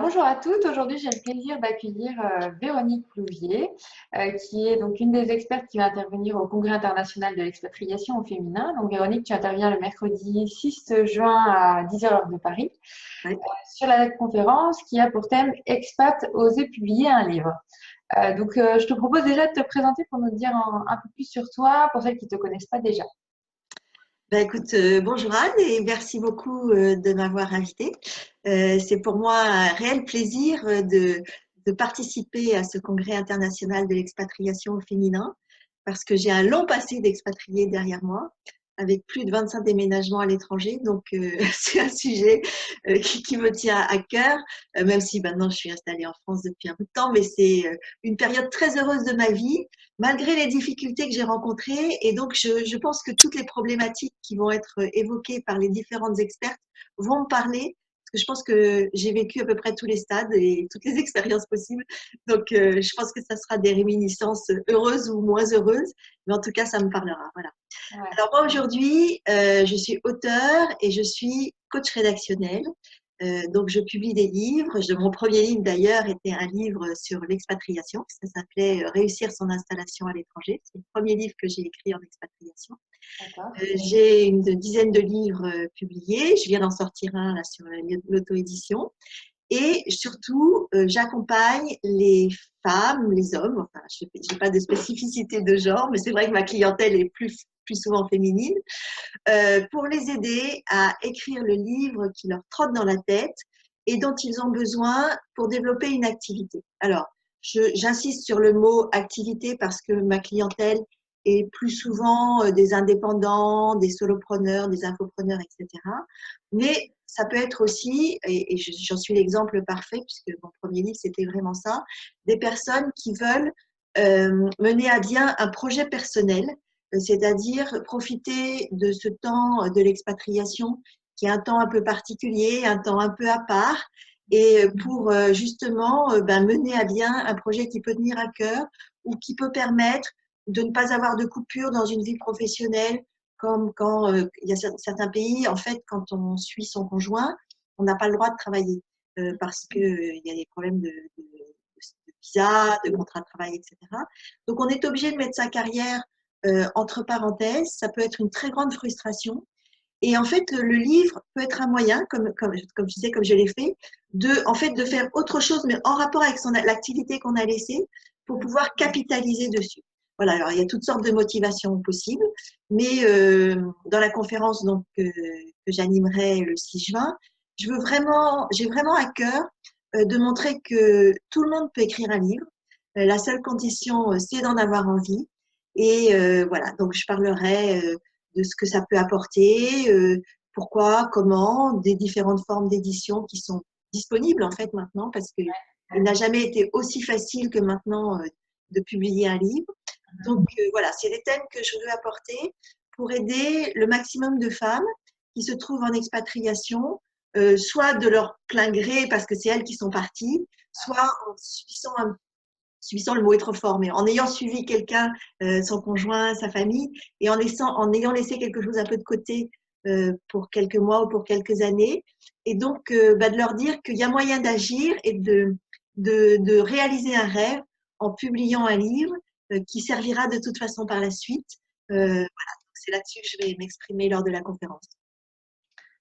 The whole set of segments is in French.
Bonjour à toutes. Aujourd'hui, j'ai le plaisir d'accueillir Véronique Plouvier, qui est donc une des expertes qui va intervenir au Congrès international de l'expatriation au féminin. Donc, Véronique, tu interviens le mercredi 6 juin à 10 heures de Paris Ouais. sur la conférence qui a pour thème Expat, oser publier un livre. Je te propose déjà de te présenter pour nous dire un peu plus sur toi, pour celles qui ne te connaissent pas déjà. Écoute, bonjour Anne et merci beaucoup de m'avoir invitée. C'est pour moi un réel plaisir de participer à ce congrès international de l'expatriation au féminin parce que j'ai un long passé d'expatrié derrière moi avec plus de 25 déménagements à l'étranger. Donc, c'est un sujet qui me tient à cœur, même si maintenant je suis installée en France depuis un bout de temps, mais c'est une période très heureuse de ma vie malgré les difficultés que j'ai rencontrées. Et donc, je pense que toutes les problématiques qui vont être évoquées par les différentes expertes vont me parler, parce que je pense que j'ai vécu à peu près tous les stades et toutes les expériences possibles. Donc, je pense que ça sera des réminiscences heureuses ou moins heureuses, mais en tout cas, ça me parlera. Voilà. Ouais. Alors moi, aujourd'hui, je suis auteure et je suis coach rédactionnel. Donc, je publie des livres. Mon premier livre, d'ailleurs, était un livre sur l'expatriation. Ça s'appelait Réussir son installation à l'étranger. C'est le premier livre que j'ai écrit en expatriation. D'accord. J'ai une dizaine de livres publiés. Je viens d'en sortir un là, sur l'auto-édition. Et surtout, j'accompagne les femmes, les hommes, enfin, je n'ai pas de spécificité de genre, mais c'est vrai que ma clientèle est plus souvent féminine, pour les aider à écrire le livre qui leur trotte dans la tête et dont ils ont besoin pour développer une activité. Alors, j'insiste sur le mot activité parce que ma clientèle est plus souvent des indépendants, des solopreneurs, des infopreneurs, etc. Mais ça peut être aussi, et j'en suis l'exemple parfait, puisque mon premier livre, c'était vraiment ça, des personnes qui veulent mener à bien un projet personnel, c'est-à-dire profiter de ce temps de l'expatriation qui est un temps un peu particulier, un temps un peu à part, et pour justement mener à bien un projet qui peut tenir à cœur ou qui peut permettre de ne pas avoir de coupure dans une vie professionnelle, comme quand il y a certains pays, en fait, quand on suit son conjoint, on n'a pas le droit de travailler parce qu'il y a des problèmes de visa, de contrat de travail, etc. Donc, on est obligé de mettre sa carrière entre parenthèses. Ça peut être une très grande frustration. Et en fait, le livre peut être un moyen, comme je disais, comme je l'ai fait, en fait, de faire autre chose, mais en rapport avec l'activité qu'on a laissée, pour pouvoir capitaliser dessus. Voilà, alors il y a toutes sortes de motivations possibles, mais dans la conférence donc, que j'animerai le 6 juin, j'ai vraiment à cœur de montrer que tout le monde peut écrire un livre. La seule condition, c'est d'en avoir envie. Et voilà, donc je parlerai de ce que ça peut apporter, pourquoi, comment, des différentes formes d'édition qui sont disponibles en fait maintenant, parce qu'il n'a jamais été aussi facile que maintenant de publier un livre. Donc voilà, c'est des thèmes que je veux apporter pour aider le maximum de femmes qui se trouvent en expatriation, soit de leur plein gré parce que c'est elles qui sont parties, soit en subissant le mot est trop fort, mais en ayant suivi quelqu'un, son conjoint, sa famille, et en ayant laissé quelque chose un peu de côté pour quelques mois ou pour quelques années, et donc de leur dire qu'il y a moyen d'agir et de réaliser un rêve en publiant un livre qui servira de toute façon par la suite. Voilà, c'est là-dessus que je vais m'exprimer lors de la conférence.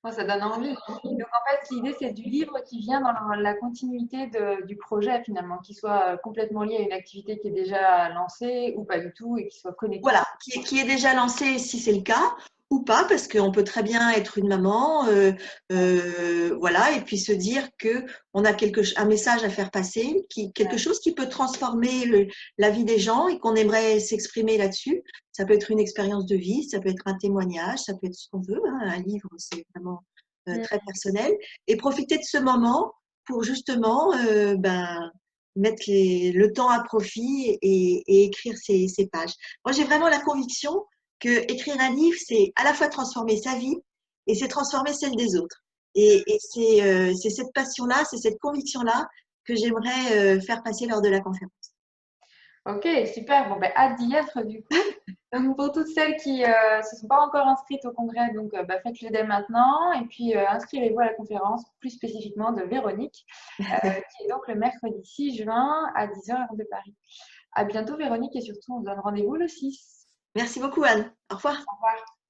Moi, ça donne envie. Donc, en fait, l'idée, c'est du livre qui vient dans la continuité du projet, finalement, qui soit complètement lié à une activité qui est déjà lancée ou pas du tout et qui soit connecté. Voilà, qui est déjà lancé si c'est le cas, ou pas, parce qu'on peut très bien être une maman, voilà, et puis se dire que on a un message à faire passer, quelque chose qui peut transformer la vie des gens et qu'on aimerait s'exprimer là-dessus. Ça peut être une expérience de vie, ça peut être un témoignage, ça peut être ce qu'on veut, hein. Un livre, c'est vraiment très personnel. Et profiter de ce moment pour justement mettre le temps à profit et écrire ces pages. Moi, j'ai vraiment la conviction que écrire un livre, c'est à la fois transformer sa vie et c'est transformer celle des autres. Et c'est cette passion-là, c'est cette conviction-là que j'aimerais faire passer lors de la conférence. Ok, super. Bon, ben, hâte d'y être du coup. Donc, pour toutes celles qui ne se sont pas encore inscrites au congrès, donc bah, faites-le dès maintenant. Et puis, inscrivez-vous à la conférence, plus spécifiquement de Véronique, qui est donc le mercredi 6 juin à 10h heure de Paris. À bientôt, Véronique, et surtout, on se donne rendez-vous le 6. Merci beaucoup, Anne. Au revoir. Au revoir.